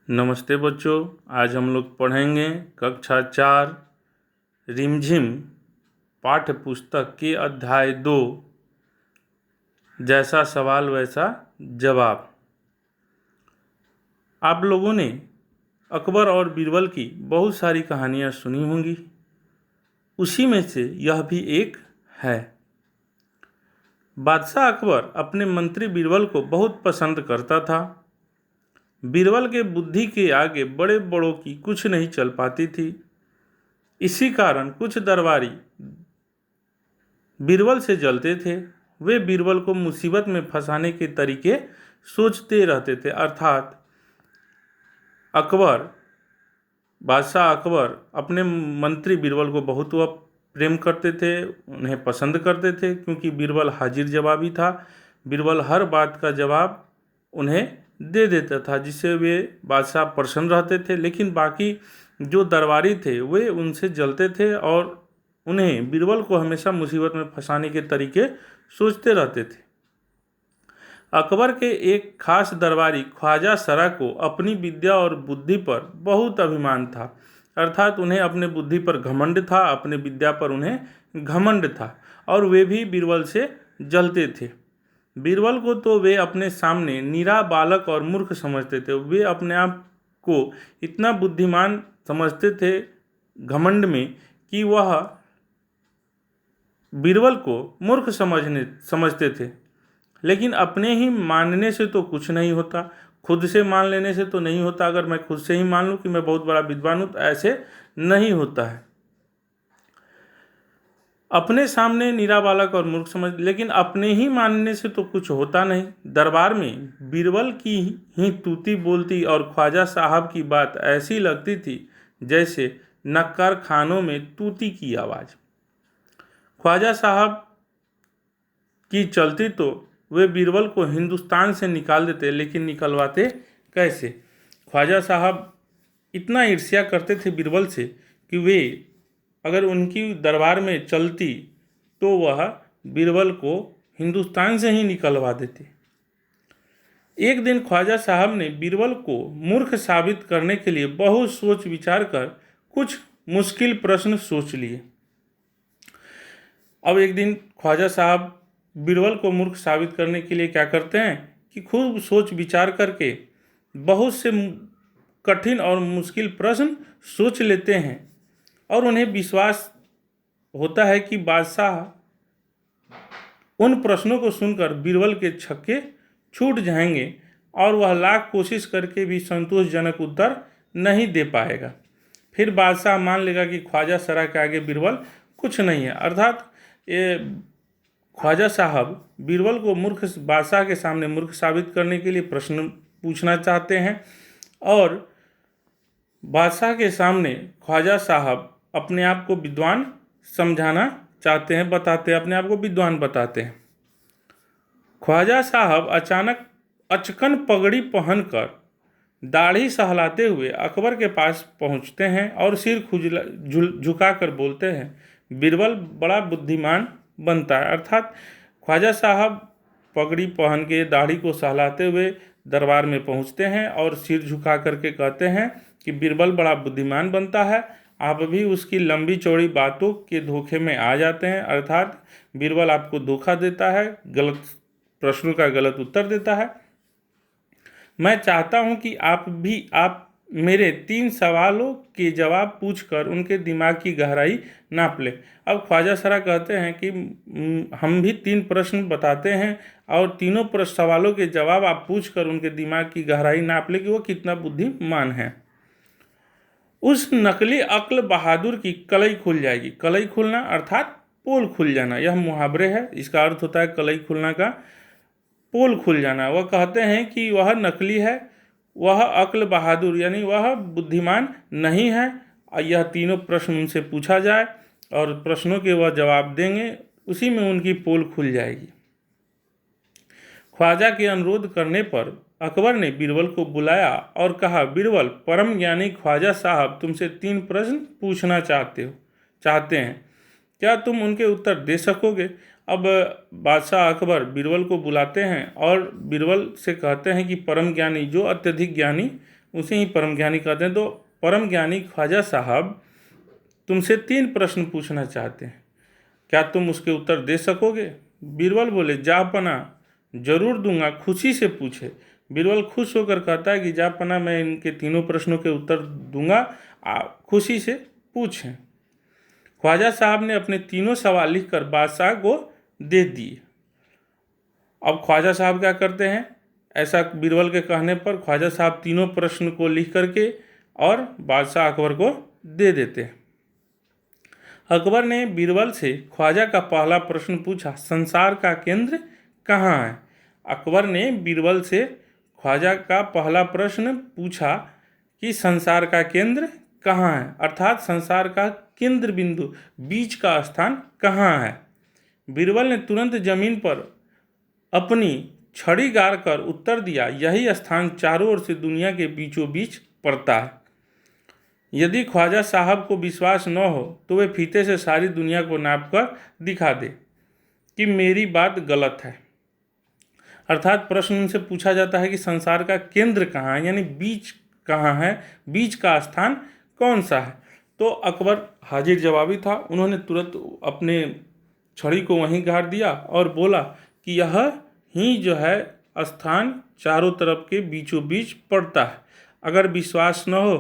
नमस्ते बच्चों। आज हम लोग पढ़ेंगे कक्षा 4 रिमझिम पाठ्य पुस्तक के अध्याय 2 जैसा सवाल वैसा जवाब। आप लोगों ने अकबर और बीरबल की बहुत सारी कहानियाँ सुनी होंगी, उसी में से यह भी एक है। बादशाह अकबर अपने मंत्री बीरबल को बहुत पसंद करता था। बीरबल के बुद्धि के आगे बड़े बड़ों की कुछ नहीं चल पाती थी। इसी कारण कुछ दरबारी बीरबल से जलते थे। वे बीरबल को मुसीबत में फंसाने के तरीके सोचते रहते थे। अर्थात बादशाह अकबर अपने मंत्री बीरबल को बहुत प्रेम करते थे, उन्हें पसंद करते थे, क्योंकि बीरबल हाजिर जवाबी था। बीरबल हर बात का जवाब उन्हें दे देता था, जिससे वे बादशाह प्रसन्न रहते थे। लेकिन बाकी जो दरबारी थे वे उनसे जलते थे और उन्हें बीरबल को हमेशा मुसीबत में फंसाने के तरीके सोचते रहते थे। अकबर के एक खास दरबारी ख्वाजा सरा को अपनी विद्या और बुद्धि पर बहुत अभिमान था। अर्थात उन्हें अपने बुद्धि पर घमंड था, अपने विद्या पर उन्हें घमंड था, और वे भी बीरबल से जलते थे। बीरबल को तो वे अपने सामने नीरा बालक और मूर्ख समझते थे। वे अपने आप को इतना बुद्धिमान समझते थे घमंड में कि वह बीरबल को मूर्ख समझते थे। लेकिन अपने ही मानने से तो कुछ नहीं होता, खुद से मान लेने से तो नहीं होता। अगर मैं खुद से ही मान लूं कि मैं बहुत बड़ा विद्वान हूं तो ऐसे नहीं होता है। अपने सामने नीरा बालक और मूर्ख समझ, लेकिन अपने ही मानने से तो कुछ होता नहीं। दरबार में बीरबल की ही तूती बोलती और ख्वाजा साहब की बात ऐसी लगती थी जैसे नक्कार खानों में तूती की आवाज़। ख्वाजा साहब की चलती तो वे बीरबल को हिंदुस्तान से निकाल देते, लेकिन निकलवाते कैसे? ख्वाजा साहब इतना ईर्ष्या करते थे बीरबल से कि वे अगर उनकी दरबार में चलती तो वह बीरबल को हिंदुस्तान से ही निकलवा देते। एक दिन ख्वाजा साहब ने बीरबल को मूर्ख साबित करने के लिए बहुत सोच विचार कर कुछ मुश्किल प्रश्न सोच लिए। अब एक दिन ख्वाजा साहब बीरबल को मूर्ख साबित करने के लिए क्या करते हैं कि खूब सोच विचार करके बहुत से कठिन और मुश्किल प्रश्न सोच लेते हैं, और उन्हें विश्वास होता है कि बादशाह उन प्रश्नों को सुनकर बीरबल के छक्के छूट जाएंगे और वह लाख कोशिश करके भी संतोषजनक उत्तर नहीं दे पाएगा। फिर बादशाह मान लेगा कि ख्वाजा सरा के आगे बीरबल कुछ नहीं है। अर्थात ये ख्वाजा साहब बीरबल को बादशाह के सामने मूर्ख साबित करने के लिए प्रश्न पूछना चाहते हैं, और बादशाह के सामने ख्वाजा साहब अपने आप को विद्वान समझाना चाहते हैं, अपने आप को विद्वान बताते हैं। ख्वाजा साहब अचानक अचकन पगड़ी पहनकर दाढ़ी सहलाते हुए अकबर के पास पहुंचते हैं और सिर झुकाकर बोलते हैं, बीरबल बड़ा बुद्धिमान बनता है। अर्थात ख्वाजा साहब पगड़ी पहन के दाढ़ी को सहलाते हुए दरबार में पहुंचते हैं और सिर झुका करके कहते हैं कि बीरबल बड़ा बुद्धिमान बनता है। आप भी उसकी लंबी चौड़ी बातों के धोखे में आ जाते हैं। अर्थात बीरबल आपको धोखा देता है, गलत प्रश्नों का गलत उत्तर देता है। मैं चाहता हूं कि आप मेरे 3 सवालों के जवाब पूछकर उनके दिमाग की गहराई नाप लें। अब ख्वाजा सरा कहते हैं कि हम भी 3 प्रश्न बताते हैं और तीनों सवालों के जवाब आप पूछकर उनके दिमाग की गहराई नाप लें कि वो कितना बुद्धिमान है। उस नकली अक्ल बहादुर की कलई खुल जाएगी। कलई खुलना अर्थात पोल खुल जाना, यह मुहावरे है। इसका अर्थ होता है कलई खुलना का पोल खुल जाना। वह कहते हैं कि वह नकली है, वह अक्ल बहादुर यानी वह बुद्धिमान नहीं है। यह तीनों प्रश्न उनसे पूछा जाए और प्रश्नों के वह जवाब देंगे, उसी में उनकी पोल खुल जाएगी। ख्वाजा के अनुरोध करने पर अकबर ने बीरबल को बुलाया और कहा, बीरबल, परम ज्ञानी ख्वाजा साहब तुमसे 3 प्रश्न पूछना चाहते हैं, क्या तुम उनके उत्तर दे सकोगे? अब बादशाह अकबर बीरबल को बुलाते हैं और बीरबल से कहते हैं कि परम ज्ञानी, जो अत्यधिक ज्ञानी उसे ही परम ज्ञानी कहते हैं। तो परम ज्ञानी ख्वाजा साहब तुमसे 3 प्रश्न पूछना चाहते हैं, क्या तुम उसके उत्तर दे सकोगे? बीरबल बोले, जापना जरूर दूंगा, खुशी से पूछे। बीरबल खुश होकर कहता है कि जापना मैं इनके तीनों प्रश्नों के उत्तर दूंगा, खुशी से पूछें। ख्वाजा साहब ने अपने तीनों सवाल लिखकर बादशाह को दे दिए। अब ख्वाजा साहब क्या करते हैं, ऐसा बीरबल के कहने पर ख्वाजा साहब तीनों प्रश्न को लिख करके और बादशाह अकबर को दे देते हैं। अकबर ने बीरबल से ख्वाजा का पहला प्रश्न पूछा, संसार का केंद्र कहाँ है? अकबर ने बीरबल से ख्वाजा का पहला प्रश्न पूछा कि संसार का केंद्र कहाँ है, अर्थात संसार का केंद्र बिंदु, बीच का स्थान कहाँ है? बीरबल ने तुरंत जमीन पर अपनी छड़ी गाड़ कर उत्तर दिया, यही स्थान चारों ओर से दुनिया के बीचों बीच पड़ता है। यदि ख्वाजा साहब को विश्वास न हो तो वे फीते से सारी दुनिया को नाप कर दिखा दे कि मेरी बात गलत है। अर्थात प्रश्न उनसे पूछा जाता है कि संसार का केंद्र कहाँ है, यानी बीच कहाँ है, बीच का स्थान कौन सा है। तो अकबर हाजिर जवाबी था, उन्होंने तुरंत अपने छड़ी को वहीं गाड़ दिया और बोला कि यह ही जो है स्थान चारों तरफ के बीचों बीच पड़ता है। अगर विश्वास न हो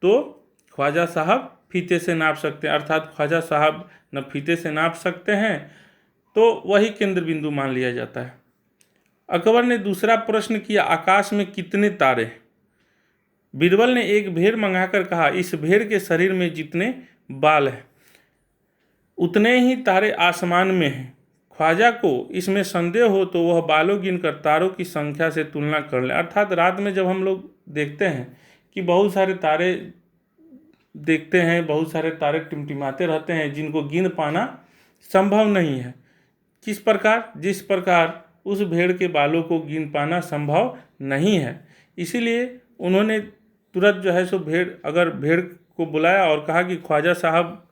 तो ख्वाजा साहब फीते से नाप सकते हैं, अर्थात ख्वाजा साहब न फीते से नाप सकते हैं तो वही केंद्र बिंदु मान लिया जाता है। अकबर ने दूसरा प्रश्न किया, आकाश में कितने तारे? बीरबल ने एक भेड़ मंगाकर कहा, इस भेड़ के शरीर में जितने बाल हैं उतने ही तारे आसमान में हैं। ख्वाजा को इसमें संदेह हो तो वह बालों गिनकर तारों की संख्या से तुलना कर ले। अर्थात रात में जब हम लोग देखते हैं कि बहुत सारे तारे देखते हैं, बहुत सारे तारे टिमटिमाते रहते हैं जिनको गिन पाना संभव नहीं है। किस प्रकार? जिस प्रकार उस भेड़ के बालों को गिन पाना संभव नहीं है। इसीलिए उन्होंने तुरंत जो है सो भेड़ को बुलाया और कहा कि ख्वाजा साहब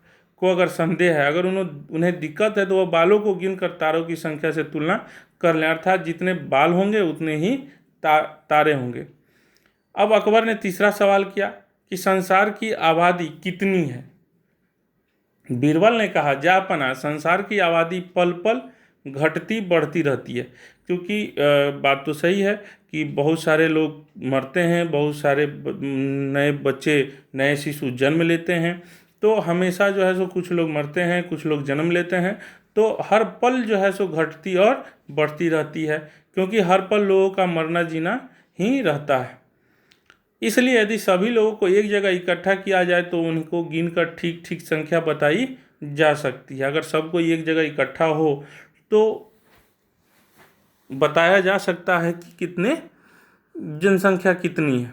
को अगर संदेह है, अगर उन्हें दिक्कत है तो वह बालों को गिनकर तारों की संख्या से तुलना कर लें, अर्थात जितने बाल होंगे उतने ही तारे होंगे। अब अकबर ने तीसरा सवाल किया कि संसार की आबादी कितनी है? बीरबल ने कहा, जापना संसार की आबादी पल पल घटती बढ़ती रहती है, क्योंकि बात तो सही है कि बहुत सारे लोग मरते हैं, बहुत सारे नए बच्चे, नए शिशु जन्म लेते हैं, तो हमेशा जो है सो कुछ लोग मरते हैं, कुछ लोग जन्म लेते हैं, तो हर पल जो है सो घटती और बढ़ती रहती है, क्योंकि हर पल लोगों का मरना जीना ही रहता है। इसलिए यदि सभी लोगों को एक जगह इकट्ठा किया जाए तो उनको गिनकर ठीक ठीक संख्या बताई जा सकती है। अगर सबको एक जगह इकट्ठा हो तो बताया जा सकता है कि कितने जनसंख्या कितनी है।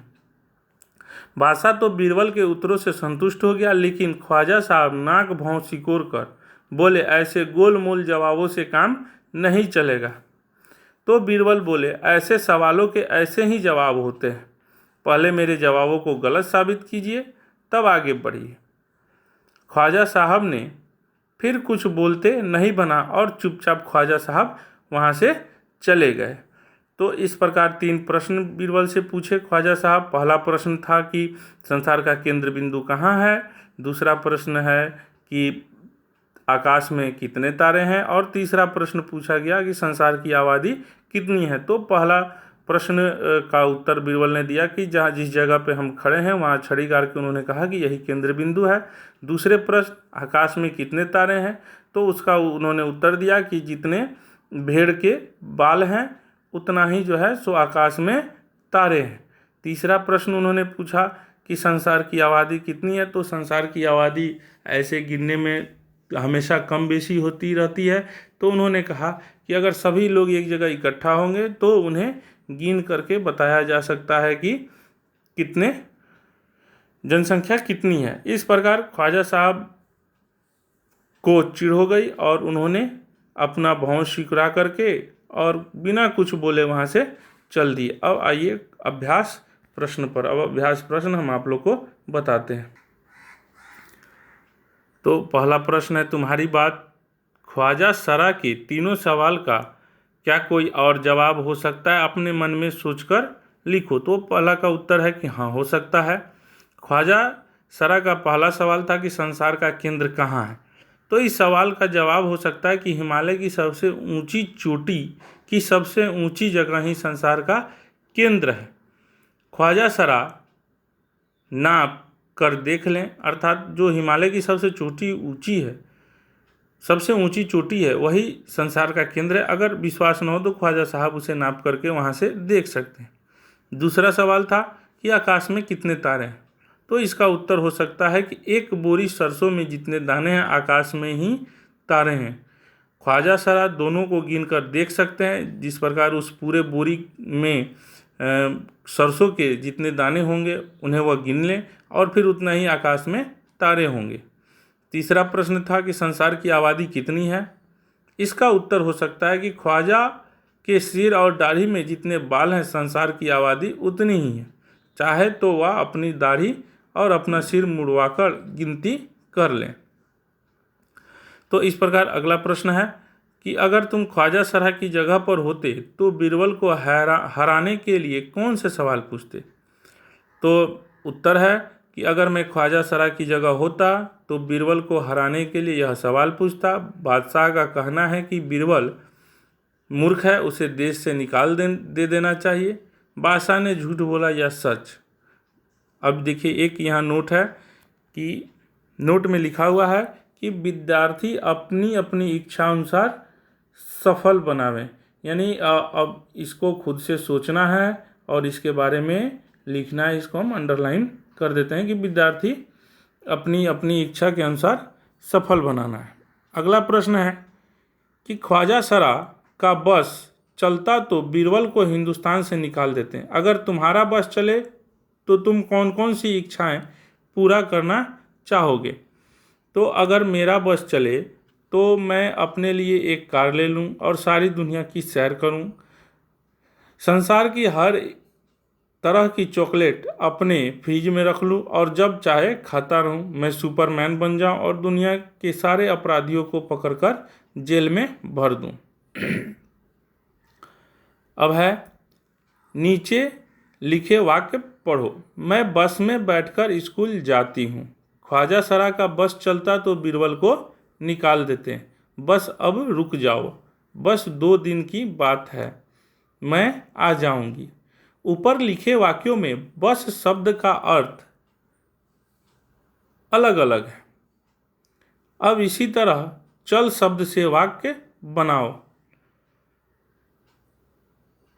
बादशाह तो बीरबल के उत्तरों से संतुष्ट हो गया, लेकिन ख्वाजा साहब नाक भौं सिकोड़ कर बोले, ऐसे गोल मोल जवाबों से काम नहीं चलेगा। तो बीरबल बोले, ऐसे सवालों के ऐसे ही जवाब होते हैं, पहले मेरे जवाबों को गलत साबित कीजिए तब आगे बढ़िए। ख्वाजा साहब ने फिर कुछ बोलते नहीं बना और चुपचाप ख्वाजा साहब वहाँ से चले गए। तो इस प्रकार 3 प्रश्न बीरबल से पूछे ख्वाजा साहब। पहला प्रश्न था कि संसार का केंद्र बिंदु कहाँ है, दूसरा प्रश्न है कि आकाश में कितने तारे हैं, और तीसरा प्रश्न पूछा गया कि संसार की आबादी कितनी है। तो पहला प्रश्न का उत्तर बीरबल ने दिया कि जहाँ जिस जगह पे हम खड़े हैं वहाँ छड़ी गाड़ के उन्होंने कहा कि यही केंद्र बिंदु है। दूसरे प्रश्न, आकाश में कितने तारे हैं, तो उसका उन्होंने उत्तर दिया कि जितने भेड़ के बाल हैं उतना ही जो है सो आकाश में तारे हैं। तीसरा प्रश्न उन्होंने पूछा कि संसार की आबादी कितनी है, तो संसार की आबादी ऐसे गिनने में हमेशा कम बेशी होती रहती है। तो उन्होंने कहा कि अगर सभी लोग एक जगह इकट्ठा होंगे तो उन्हें गिन करके बताया जा सकता है कि कितने जनसंख्या कितनी है। इस प्रकार ख्वाजा साहब को चिढ़ हो गई और उन्होंने अपना भौं सिकुड़ा करके और बिना कुछ बोले वहाँ से चल दिए। अब आइए अभ्यास प्रश्न पर। अब अभ्यास प्रश्न हम आप लोग को बताते हैं। तो पहला प्रश्न है, तुम्हारी बात ख्वाजा सरा के तीनों सवाल का क्या कोई और जवाब हो सकता है? अपने मन में सोचकर लिखो। तो पहला का उत्तर है कि हाँ, हो सकता है। ख्वाजा सरा का पहला सवाल था कि संसार का केंद्र कहाँ है। तो इस सवाल का जवाब हो सकता है कि हिमालय की सबसे ऊंची चोटी की सबसे ऊंची जगह ही संसार का केंद्र है। ख्वाजा सरा नाप कर देख लें, अर्थात जो हिमालय की सबसे ऊंची चोटी है वही संसार का केंद्र है। अगर विश्वास न हो तो ख्वाजा साहब उसे नाप करके वहाँ से देख सकते हैं। दूसरा सवाल था कि आकाश में कितने तारे हैं। तो इसका उत्तर हो सकता है कि एक बोरी सरसों में जितने दाने हैं आकाश में ही तारे हैं। ख्वाजा सरा दोनों को गिन कर देख सकते हैं। जिस प्रकार उस पूरे बोरी में सरसों के जितने दाने होंगे उन्हें वह गिन लें और फिर उतना ही आकाश में तारे होंगे। तीसरा प्रश्न था कि संसार की आबादी कितनी है। इसका उत्तर हो सकता है कि ख्वाजा के सिर और दाढ़ी में जितने बाल हैं संसार की आबादी उतनी ही है। चाहे तो वह अपनी दाढ़ी और अपना सिर मुड़वाकर गिनती कर लें। तो इस प्रकार अगला प्रश्न है कि अगर तुम ख्वाजा सरा की जगह पर होते तो बीरबल को हराने के लिए कौन से सवाल पूछते। तो उत्तर है कि अगर मैं ख्वाजा सरा की जगह होता तो बीरबल को हराने के लिए यह सवाल पूछता। बादशाह का कहना है कि बीरबल मूर्ख है, उसे देश से निकाल दे देना चाहिए। बादशाह ने झूठ बोला या सच। अब देखिए, एक यहाँ नोट है कि नोट में लिखा हुआ है कि विद्यार्थी अपनी अपनी इच्छा अनुसार सफल बनावें, यानी अब इसको खुद से सोचना है और इसके बारे में लिखना है। इसको हम अंडरलाइन कर देते हैं कि विद्यार्थी अपनी अपनी इच्छा के अनुसार सफल बनाना है। अगला प्रश्न है कि ख्वाजा सरा का बस चलता तो बीरबल को हिंदुस्तान से निकाल देते हैं। अगर तुम्हारा बस चले तो तुम कौन कौन सी इच्छाएं पूरा करना चाहोगे। तो अगर मेरा बस चले तो मैं अपने लिए एक कार ले लूं और सारी दुनिया की सैर करूं। संसार की हर तरह की चॉकलेट अपने फ्रिज में रख लूं और जब चाहे खाता रहूं। मैं सुपरमैन बन जाऊं और दुनिया के सारे अपराधियों को पकड़कर जेल में भर दूं। अब है नीचे लिखे वाक्य पढ़ो। मैं बस में बैठकर स्कूल जाती हूँ। ख्वाजा सरा का बस चलता तो बीरबल को निकाल देते हैं। बस अब रुक जाओ, बस 2 दिन की बात है, मैं आ जाऊंगी। ऊपर लिखे वाक्यों में बस शब्द का अर्थ अलग अलग है। अब इसी तरह चल शब्द से वाक्य बनाओ।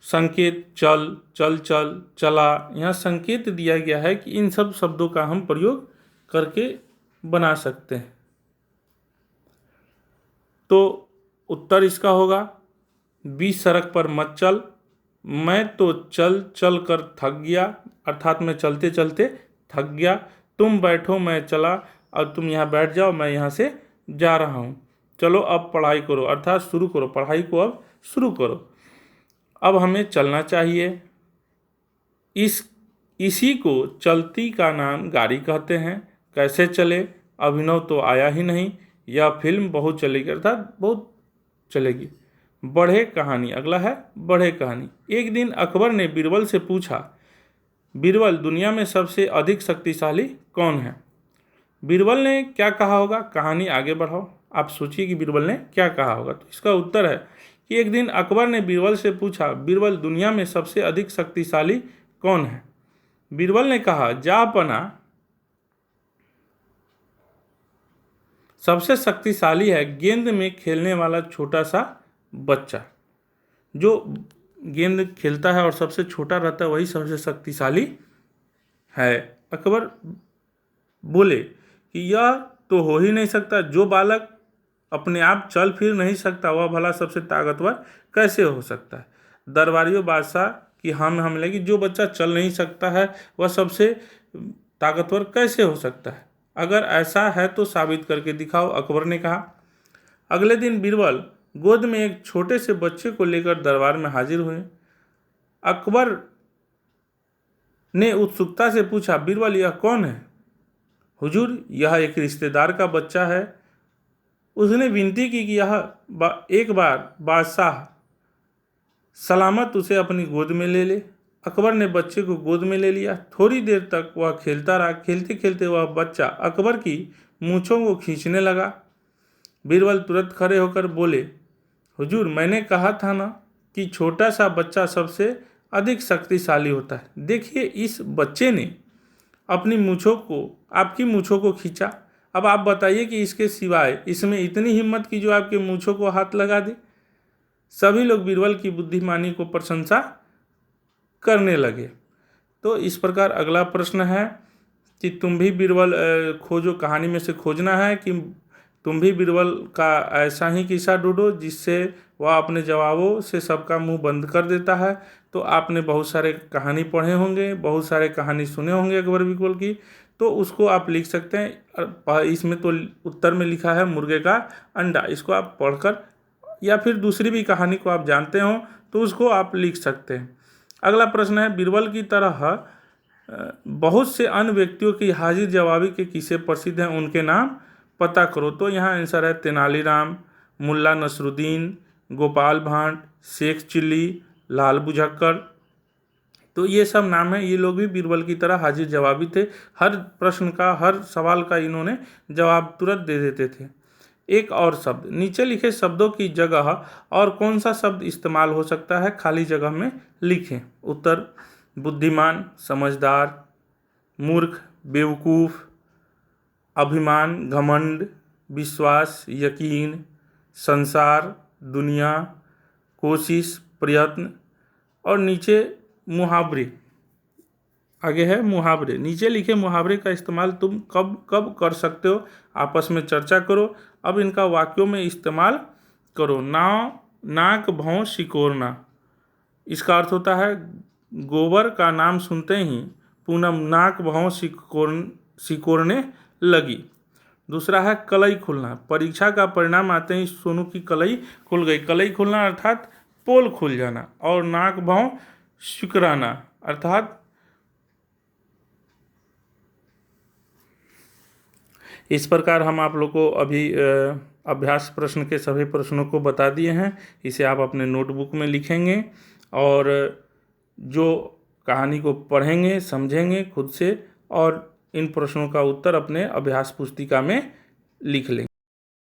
संकेत चल, चल चल, चला, यहाँ संकेत दिया गया है कि इन सब शब्दों का हम प्रयोग करके बना सकते हैं। तो उत्तर इसका होगा बी, सड़क पर मत चल। मैं तो चल चल कर थक गया, अर्थात मैं चलते चलते थक गया। तुम बैठो मैं चला, और तुम यहाँ बैठ जाओ, मैं यहाँ से जा रहा हूँ। चलो अब पढ़ाई करो, अर्थात शुरू करो, पढ़ाई को अब शुरू करो। अब हमें चलना चाहिए। इसी को चलती का नाम गाड़ी कहते हैं। कैसे चले, अभिनव तो आया ही नहीं। यह फिल्म बहुत चलेगी, अर्थात बहुत चलेगी। बढ़े कहानी, अगला है बढ़े कहानी। एक दिन अकबर ने बीरबल से पूछा, बीरबल दुनिया में सबसे अधिक शक्तिशाली कौन है। बीरबल ने क्या कहा होगा, कहानी आगे बढ़ाओ। आप सोचिए कि बीरबल ने क्या कहा होगा। तो इसका उत्तर है कि एक दिन अकबर ने बीरबल से पूछा, बीरबल दुनिया में सबसे अधिक शक्तिशाली कौन है। बीरबल ने कहा, जहाँपना सबसे शक्तिशाली है गेंद में खेलने वाला छोटा सा बच्चा। जो गेंद खेलता है और सबसे छोटा रहता है वही सबसे शक्तिशाली है। अकबर बोले कि यह तो हो ही नहीं सकता। जो बालक अपने आप चल फिर नहीं सकता वह भला सबसे ताकतवर कैसे हो सकता है। दरबारियों बादशाह की हम लगी, जो बच्चा चल नहीं सकता है वह सबसे ताकतवर कैसे हो सकता है। अगर ऐसा है तो साबित करके दिखाओ, अकबर ने कहा। अगले दिन बीरबल गोद में एक छोटे से बच्चे को लेकर दरबार में हाजिर हुए। अकबर ने उत्सुकता से पूछा, बीरबल यह कौन है। हुजूर, यह एक रिश्तेदार का बच्चा है। उसने विनती की कि यह एक बार बादशाह सलामत उसे अपनी गोद में ले ले। अकबर ने बच्चे को गोद में ले लिया। थोड़ी देर तक वह खेलता रहा। खेलते खेलते वह बच्चा अकबर की मूंछों को खींचने लगा। बीरबल तुरंत खड़े होकर बोले, हुजूर, मैंने कहा था ना कि छोटा सा बच्चा सबसे अधिक शक्तिशाली होता है। देखिए, इस बच्चे ने अपनी मूंछों को, आपकी मूंछों को खींचा। अब आप बताइए कि इसके सिवाय इसमें इतनी हिम्मत की जो आपके मूंछों को हाथ लगा दे। सभी लोग बीरबल की बुद्धिमानी को प्रशंसा करने लगे। तो इस प्रकार अगला प्रश्न है कि तुम भी बीरबल खोजो, कहानी में से खोजना है कि तुम भी बीरबल का ऐसा ही किस्सा ढूंढो जिससे वह अपने जवाबों से सबका मुंह बंद कर देता है। तो आपने बहुत सारे कहानी पढ़े होंगे, बहुत सारे कहानी सुने होंगे अकबर बीरबल की, तो उसको आप लिख सकते हैं। इसमें तो उत्तर में लिखा है मुर्गे का अंडा, इसको आप पढ़कर, या फिर दूसरी भी कहानी को आप जानते हो तो उसको आप लिख सकते हैं। अगला प्रश्न है, बीरबल की तरह बहुत से अन्य व्यक्तियों की हाजिर जवाबी के किस्से प्रसिद्ध हैं, उनके नाम पता करो। तो यहाँ आंसर है तेनालीराम, मुल्ला नसरुद्दीन, गोपाल भांड, शेख चिल्ली, लाल बुझक्कर। तो ये सब नाम हैं। ये लोग भी बीरबल की तरह हाजिर जवाबी थे। हर प्रश्न का, हर सवाल का इन्होंने जवाब तुरंत दे देते थे। एक और शब्द, नीचे लिखे शब्दों की जगह और कौन सा शब्द इस्तेमाल हो सकता है, खाली जगह में लिखें। उत्तर, बुद्धिमान, समझदार, मूर्ख, बेवकूफ़, अभिमान, घमंड, विश्वास, यकीन, संसार, दुनिया, कोशिश, प्रयत्न। और नीचे मुहावरे, आगे है मुहावरे। नीचे लिखे मुहावरे का इस्तेमाल तुम कब कब कर सकते हो, आपस में चर्चा करो। अब इनका वाक्यों में इस्तेमाल करो। नाक भौं सिकोड़ना, इसका अर्थ होता है गोबर का नाम सुनते ही पूनम नाक भौं सिकोड़ने लगी। दूसरा है कलई खुलना, परीक्षा का परिणाम आते ही सोनू की कलई खुल गई। कलई खुलना अर्थात पोल खुल जाना। और नाक भौं सिकुड़ाना अर्थात इस प्रकार हम आप लोग को अभी अभ्यास प्रश्न के सभी प्रश्नों को बता दिए हैं। इसे आप अपने नोटबुक में लिखेंगे और जो कहानी को पढ़ेंगे, समझेंगे खुद से, और इन प्रश्नों का उत्तर अपने अभ्यास पुस्तिका में लिख लेंगे।